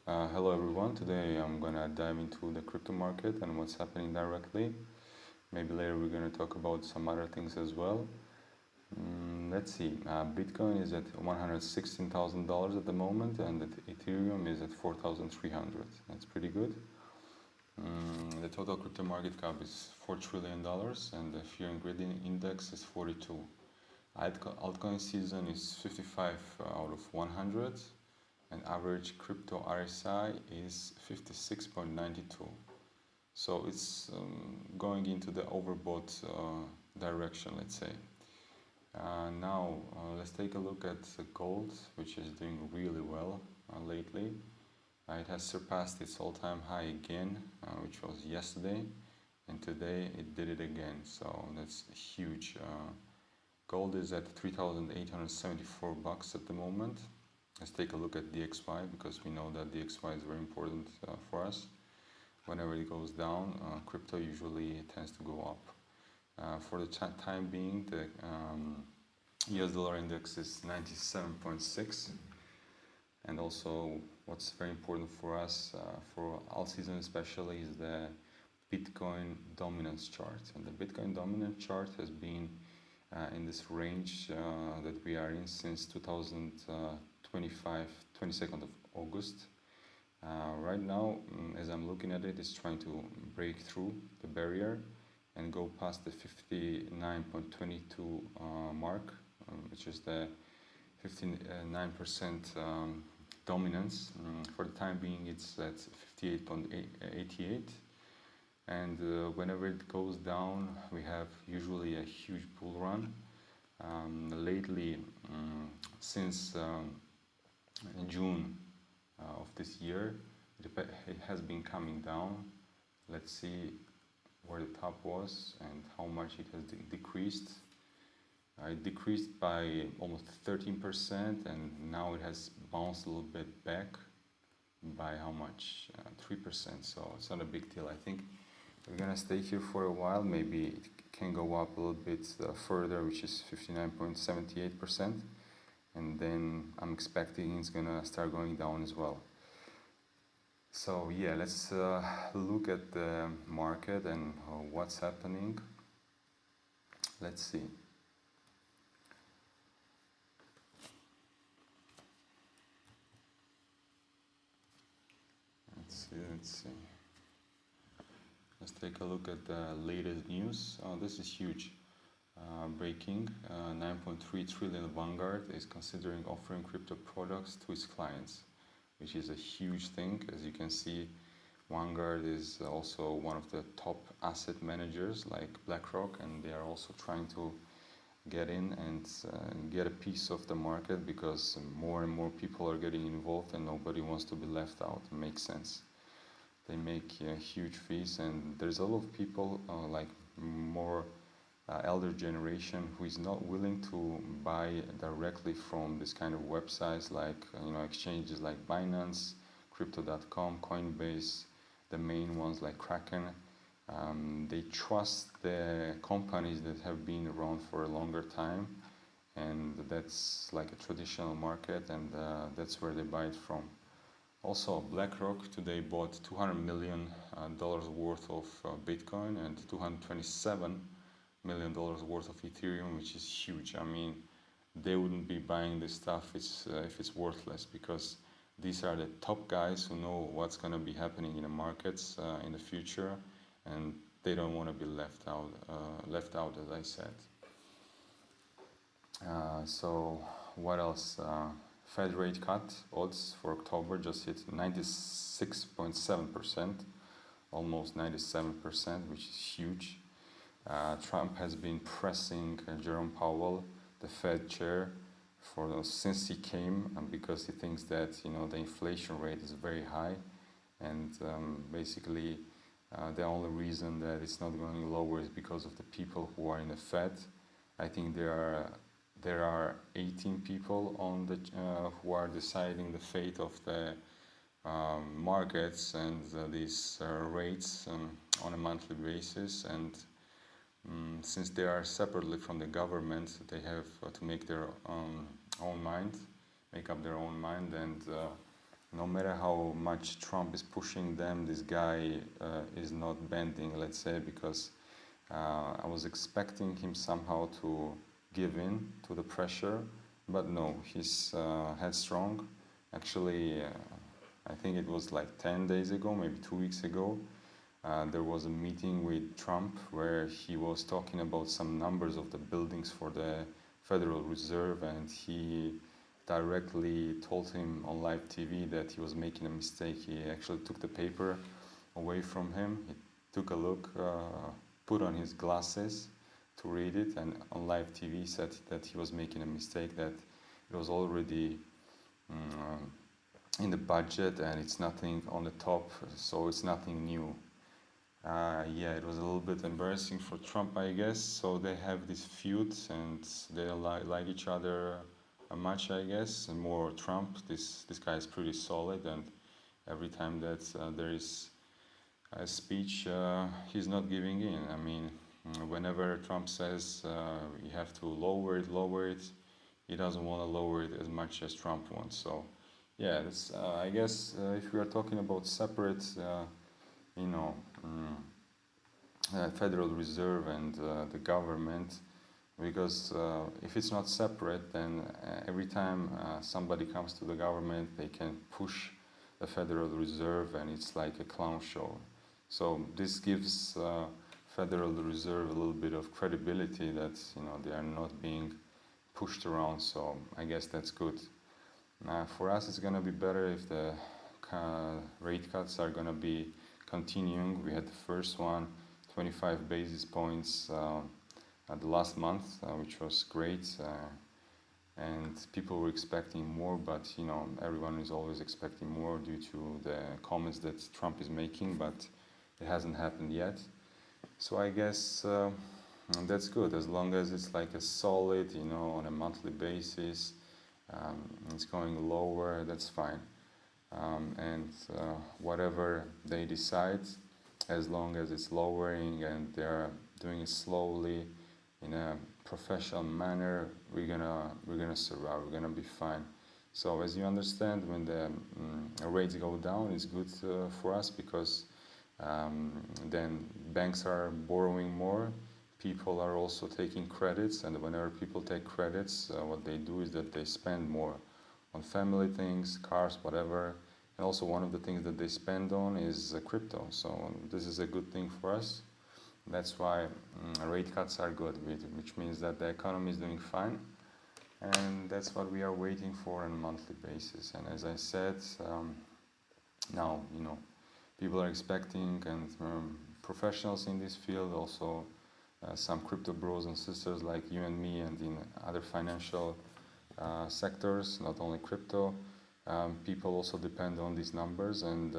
Hello everyone. Today I'm gonna dive into the crypto market and what's happening directly. Maybe later we're gonna talk about some other things as well. Let's see. Bitcoin is at $116,000 at the moment, and Ethereum is at 4,300. That's pretty good. The total crypto market cap is $4 trillion, and the fear and greed index is 42. Altcoin season is 55 out of 100. And average crypto RSI is 56.92. So it's going into the overbought direction, let's say. Now let's take a look at the gold, which is doing really well lately. It has surpassed its all-time high again, which was yesterday, and today it did it again. So that's huge. Gold is at $3,874 at the moment. Let's take a look at DXY because we know that DXY is very important for us. Whenever it goes down, crypto usually tends to go up. For the time being, the US dollar index is 97.6. And also, what's very important for us, for all season especially, is the Bitcoin dominance chart. And the Bitcoin dominance chart has been in this range that we are in since 22nd of August. Right now, as I'm looking at it, it's trying to break through the barrier and go past the 59.22 mark, which is the 59% dominance. For the time being, it's at 58.88. And whenever it goes down, we have usually a huge bull run. Lately, since June of this year, it has been coming down. Let's see where the top was and how much it has decreased. It decreased by almost 13%, and now it has bounced a little bit back by how much? 3%. So it's not a big deal. I think we're gonna stay here for a while. Maybe it can go up a little bit further, which is 59.78%. And then I'm expecting it's gonna start going down as well. So yeah, let's look at the market and what's happening. Let's see. Let's see. Let's take a look at the latest news. This is huge. Breaking, 9.3 trillion Vanguard is considering offering crypto products to its clients, which is a huge thing. As you can see, Vanguard is also one of the top asset managers like BlackRock, and they are also trying to get in and get a piece of the market because more and more people are getting involved and nobody wants to be left out. It makes sense. They make huge fees, and there's a lot of people like more elder generation who is not willing to buy directly from this kind of websites like exchanges like Binance, Crypto.com, Coinbase, the main ones like Kraken. They trust the companies that have been around for a longer time, and that's like a traditional market, and that's where they buy it from. Also, BlackRock today bought $200 million worth of Bitcoin and $227 million worth of Ethereum, which is huge. I mean, they wouldn't be buying this stuff if it's worthless, because these are the top guys who know what's going to be happening in the markets in the future, and they don't want to be left out, as I said. So what else? Fed rate cut odds for October just hit 96.7%, almost 97%, which is huge. Trump has been pressing Jerome Powell, the Fed chair, since he came, because he thinks that the inflation rate is very high, and basically the only reason that it's not going lower is because of the people who are in the Fed. I think there are 18 people on the who are deciding the fate of the markets and these rates on a monthly basis, and since they are separately from the government, they have to make their own mind, make up their own mind, and no matter how much Trump is pushing them, this guy is not bending, let's say, because I was expecting him somehow to give in to the pressure, but no, he's headstrong. Actually, I think it was like 10 days ago, maybe 2 weeks ago, there was a meeting with Trump where he was talking about some numbers of the buildings for the Federal Reserve, and he directly told him on live TV that he was making a mistake. He actually took the paper away from him. He took a look, put on his glasses to read it, and on live TV said that he was making a mistake, that it was already in the budget and it's nothing on the top, so it's nothing new. Yeah, it was a little bit embarrassing for Trump, I guess. So they have this feud and they like each other much, I guess. And more Trump, this guy is pretty solid, and every time that there is a speech, he's not giving in. I mean, whenever Trump says you have to lower it, he doesn't want to lower it as much as Trump wants. So, yeah, that's, I guess if we are talking about separate, you know, Federal Reserve and the government, because if it's not separate, then every time somebody comes to the government, they can push the Federal Reserve, and it's like a clown show. So this gives Federal Reserve a little bit of credibility that they are not being pushed around. So I guess that's good. For us, it's gonna be better if the rate cuts are gonna be continuing. We had the first one, 25 basis points at the last month, which was great. And people were expecting more, but everyone is always expecting more due to the comments that Trump is making, but it hasn't happened yet. So I guess that's good, as long as it's like a solid, on a monthly basis, it's going lower, that's fine. And whatever they decide, as long as it's lowering and they're doing it slowly in a professional manner, we're gonna survive. We're gonna be fine. So as you understand, when the rates go down, it's good for us, because then banks are borrowing more. People are also taking credits, and whenever people take credits, what they do is that they spend more on family things, cars, whatever. And also one of the things that they spend on is crypto. So this is a good thing for us. That's why rate cuts are good, which means that the economy is doing fine. And that's what we are waiting for on a monthly basis. And as I said, now, people are expecting, and professionals in this field, also some crypto bros and sisters like you and me, and in other financial sectors, not only crypto, people also depend on these numbers, and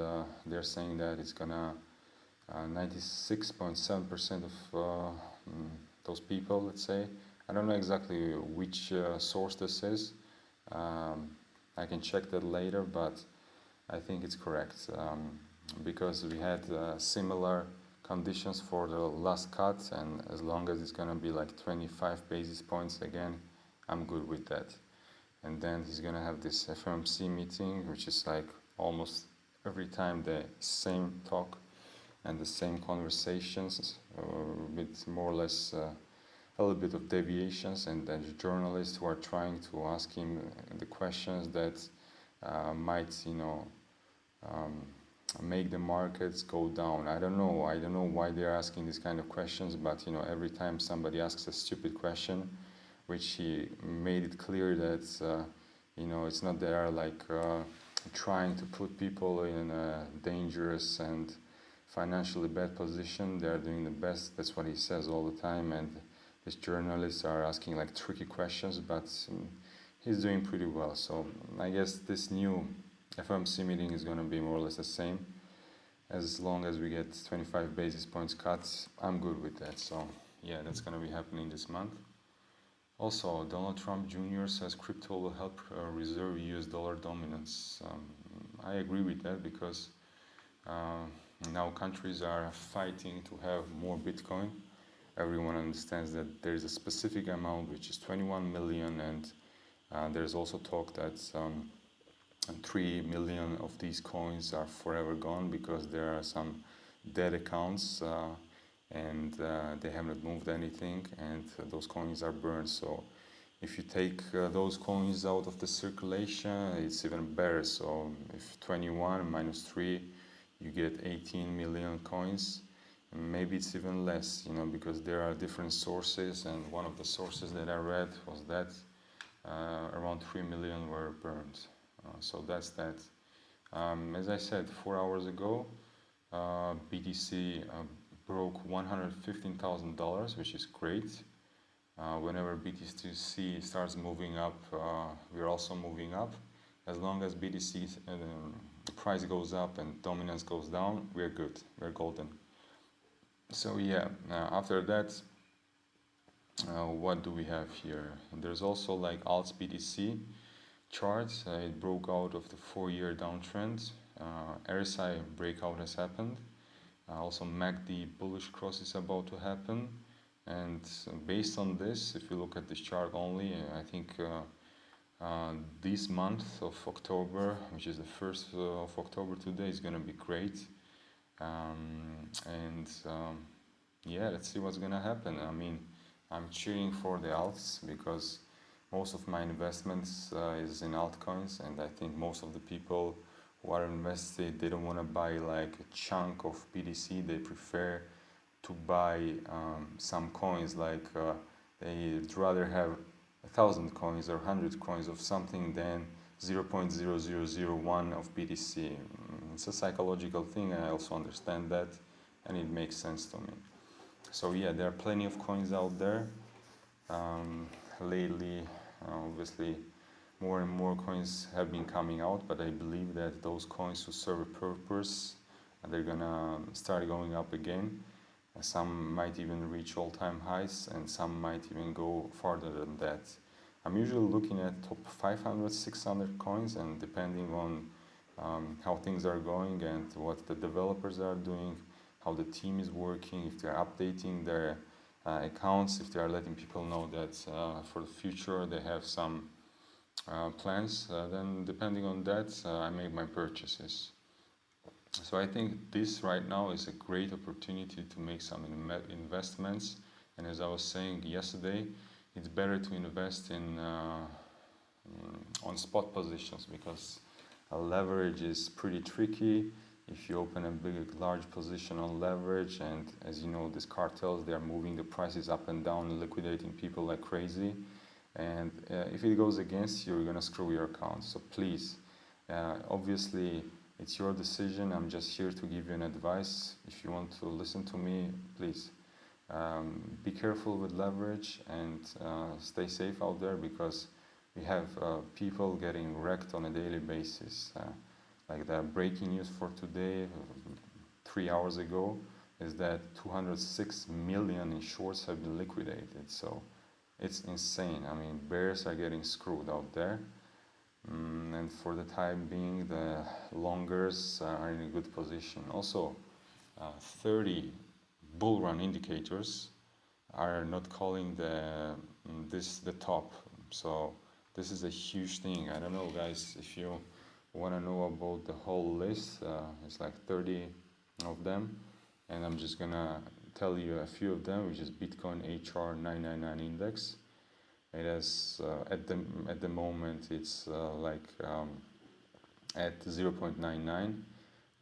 they're saying that it's gonna 96.7% of those people, let's say. I don't know exactly which source this is. I can check that later, but I think it's correct, because we had similar conditions for the last cut, and as long as it's gonna be like 25 basis points again, I'm good with that. And then he's gonna have this FOMC meeting, which is like almost every time the same talk and the same conversations, with more or less a little bit of deviations, and then the journalists who are trying to ask him the questions that might, make the markets go down. I don't know why they're asking these kind of questions, but every time somebody asks a stupid question, which he made it clear that it's not they are like trying to put people in a dangerous and financially bad position. They are doing the best. That's what he says all the time. And these journalists are asking like tricky questions, but he's doing pretty well. So I guess this new FOMC meeting is going to be more or less the same. As long as we get 25 basis points cuts, I'm good with that. So yeah, that's going to be happening this month. Also, Donald Trump Jr. says crypto will help reserve US dollar dominance. I agree with that, because now countries are fighting to have more Bitcoin. Everyone understands that there's a specific amount, which is 21 million, and there's also talk that and 3 million of these coins are forever gone because there are some dead accounts and they haven't moved anything, and those coins are burned. So if you take those coins out of the circulation, it's even better. So if 21 minus 3, you get 18 million coins. And maybe it's even less, because there are different sources, and one of the sources that I read was that around 3 million were burned. So that's that. As I said 4 hours ago, BTC broke $115,000, which is great. Whenever BTC starts moving up, we're also moving up. As long as BTC price goes up and dominance goes down, we're good. We're golden. So yeah, after that, what do we have here? There's also like Alts BTC charts. It broke out of the 4-year downtrend. RSI breakout has happened. Also MACD bullish cross is about to happen. And based on this, if you look at this chart only, I think this month of October, which is the 1st of October today, is going to be great. Yeah, let's see what's going to happen. I mean, I'm cheering for the alts because most of my investments is in altcoins, and I think most of the people who are invested, they don't want to buy like a chunk of BTC. They prefer to buy some coins, like they'd rather have 1,000 coins or 100 coins of something than 0.0001 of BTC. It's a psychological thing, and I also understand that, and it makes sense to me. So yeah, there are plenty of coins out there. Lately, obviously, more and more coins have been coming out, but I believe that those coins will serve a purpose, and they're gonna start going up again. Some might even reach all-time highs, and some might even go farther than that. I'm usually looking at top 500, 600 coins, and depending on how things are going and what the developers are doing, how the team is working, if they're updating their accounts, if they are letting people know that for the future they have some plans, then depending on that, I make my purchases. So I think this right now is a great opportunity to make some investments. And as I was saying yesterday, it's better to invest in on spot positions because leverage is pretty tricky. If you open a large position on leverage, and as you know, these cartels, they are moving the prices up and down and liquidating people like crazy. And if it goes against you, you're gonna screw your account. So please, obviously, it's your decision. I'm just here to give you an advice. If you want to listen to me, please be careful with leverage and stay safe out there because we have people getting wrecked on a daily basis. Like the breaking news for today, 3 hours ago, is that 206 million in shorts have been liquidated. So it's insane. I mean, bears are getting screwed out there. And for the time being, the longers are in a good position. Also, 30 bull run indicators are not calling the top. So this is a huge thing. I don't know, guys, if you want to know about the whole list, it's like 30 of them, and I'm just gonna tell you a few of them, which is Bitcoin HR 999 index. It has at the moment it's at 0.99.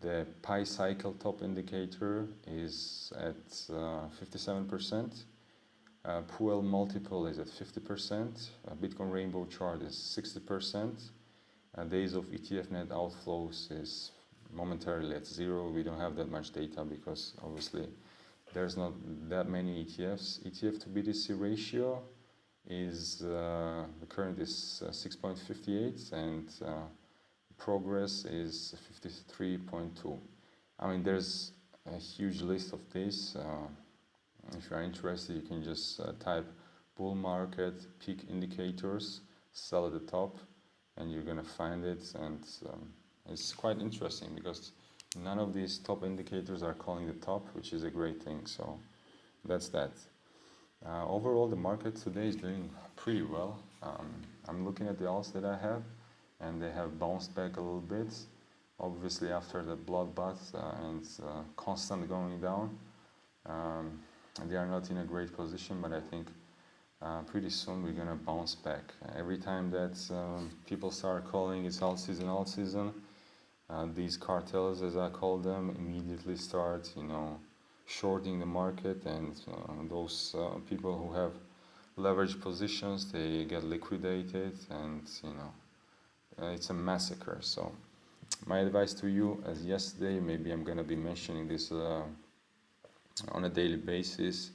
The Pi cycle top indicator is at 57%. Puel multiple is at 50%. Bitcoin rainbow chart is 60%. Days of ETF net outflows is momentarily at 0. We don't have that much data because obviously there's not that many ETFs. ETF to BTC ratio is the current is 6.58 and progress is 53.2. I mean, there's a huge list of these. If you are interested, you can just type bull market peak indicators, sell at the top, and you're gonna find it. And it's quite interesting because none of these top indicators are calling the top, which is a great thing. So that's that. Overall, the market today is doing pretty well. I'm looking at the alts that I have. and they have bounced back a little bit. Obviously, after the bloodbath and constant going down, um, they are not in a great position, but I think pretty soon we're gonna bounce back. Every time that people start calling it's all season, these cartels, as I call them, immediately start, shorting the market, and those people who have leverage positions, they get liquidated, and it's a massacre. So my advice to you, as yesterday, maybe I'm gonna be mentioning this on a daily basis.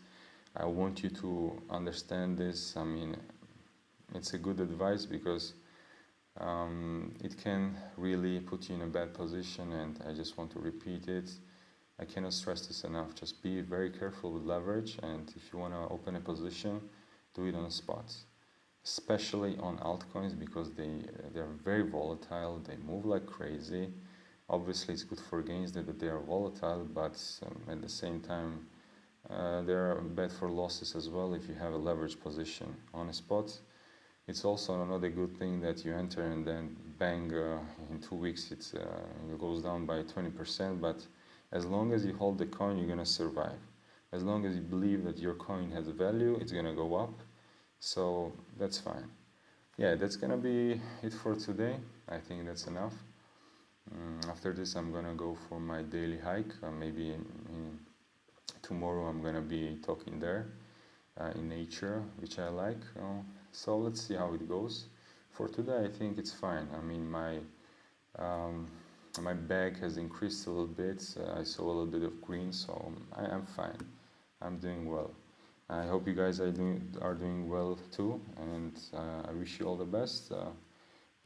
I want you to understand this. I mean, it's a good advice because it can really put you in a bad position, and I just want to repeat it. I cannot stress this enough. Just be very careful with leverage, and if you want to open a position, do it on a spot, especially on altcoins because they're very volatile. They move like crazy. Obviously, it's good for gains that they are volatile, but at the same time, they're bad for losses as well if you have a leverage position on a spot. It's also another good thing that you enter and then bang, in 2 weeks it goes down by 20%. But as long as you hold the coin, you're gonna survive. As long as you believe that your coin has a value, it's gonna go up. So that's fine. Yeah, that's gonna be it for today. I think that's enough. After this, I'm gonna go for my daily hike. Maybe tomorrow I'm gonna be talking there in nature, which I like. So let's see how it goes. For today, I think it's fine. I mean, um, my bag has increased a little bit. I saw a little bit of green, so I'm fine. I'm doing well. I hope you guys are doing well too, and I wish you all the best.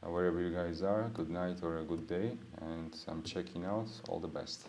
Wherever you guys are, good night or a good day, and I'm checking out. All the best.